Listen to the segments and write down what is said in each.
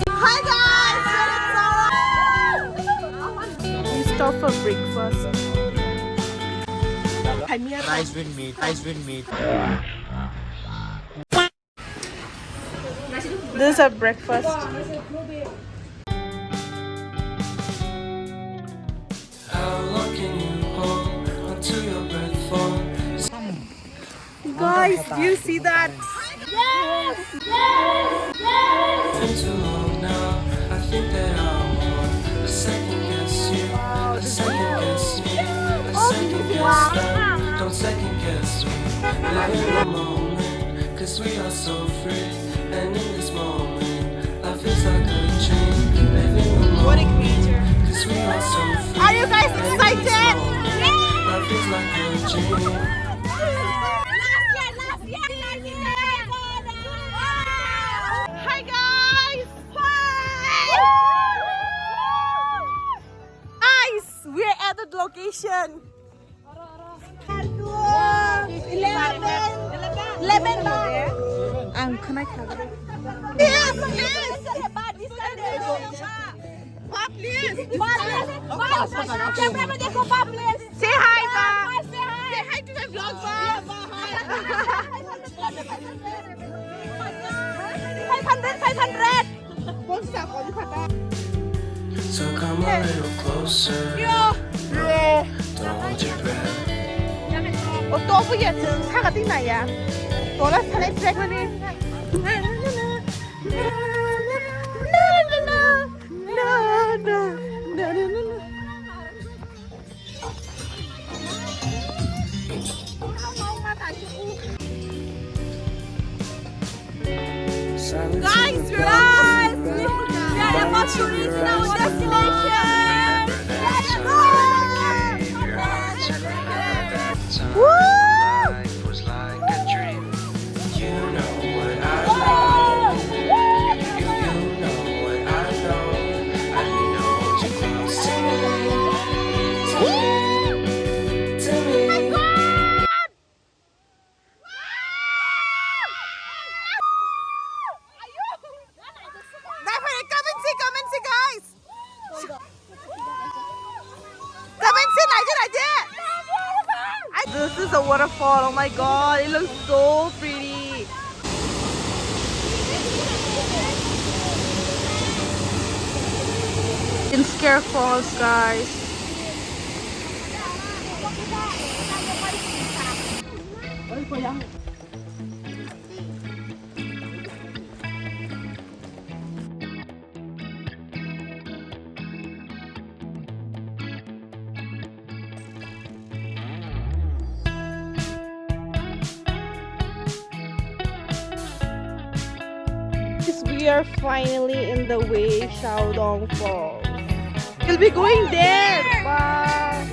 Hi guys, we stop for breakfast. Rice with meat. Rice with meat. This is our breakfast. Guys, do you see that? Yes! Yes! Yes! Too long now. I think that I want a second guess you. A second guess me. A second guess them. Don't second guess me. Live in the moment. Cause we are so free. And in this moment, life is like a dream. Live in the moment. What a creature. Cause we are so free. Are you guys excited? Life is like a dream. Hi guys! Guys, we're at the location. 11 can I cover? Yes, yes. Say hi, Ma. Say hi to the vlog, Ma. 500. So come a little closer. Don't hold your breath. 我多不远程，差个定哪呀？我那才来接个呢。Guys, rise! We are about to reach our destination. Let's go! Woo! Life was like a dream. You know what I know. You know what I know. I know you're close to me. To me. Come and see, guys. Come and see, This is a waterfall. Oh my god, it looks so pretty. Lyngksiar Falls, guys. We are finally in the Wei Sawdong Falls. We'll be going there. Wow.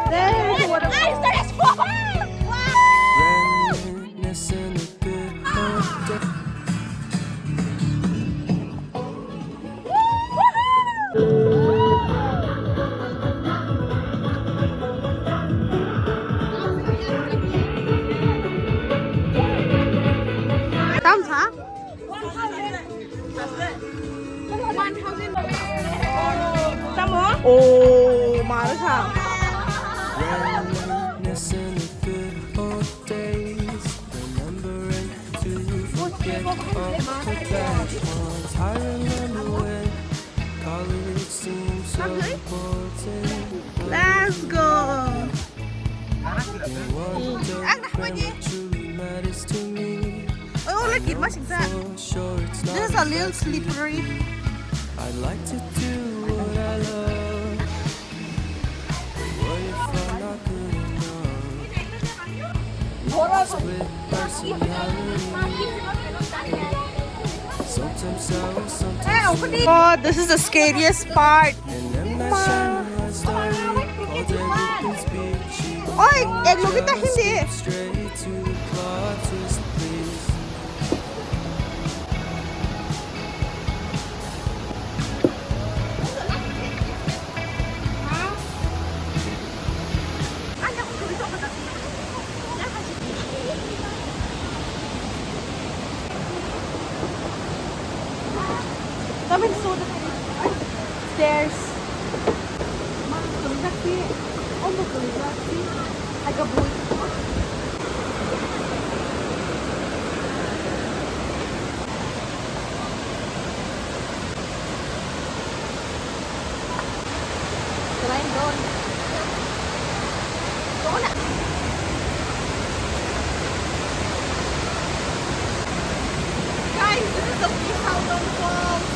There's the waterfall. Reminiscing of good old days. Oh, มาแล้วค่ะ Reminiscing of good old days. Remembering to forget all the bad ones. I remember when college seemed so important. Let's go. What truly matters to me. Oh, look it, what's that? Sure, it's not This is a little slippery. I'd like to do what I love. What if I'm not good enough? Split personality. Sometimes sour, sometimes Oh, this is the scariest part. and then that shining light story. All day we can speak cheap. Oi, ek look at hindi. Straight to the plot twist, please. stairs. Selain doon. Doon na. Guys, this is the Wei Sawdong Falls.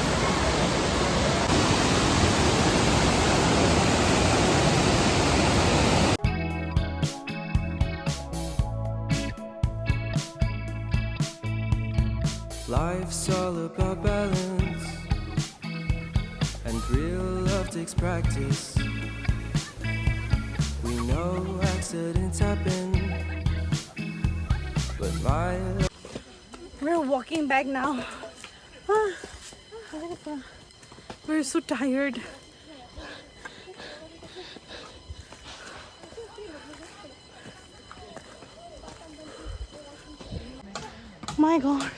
Life's all about balance, and real love takes practice. We know accidents happen, but my We're walking back now. We're so tired. My God.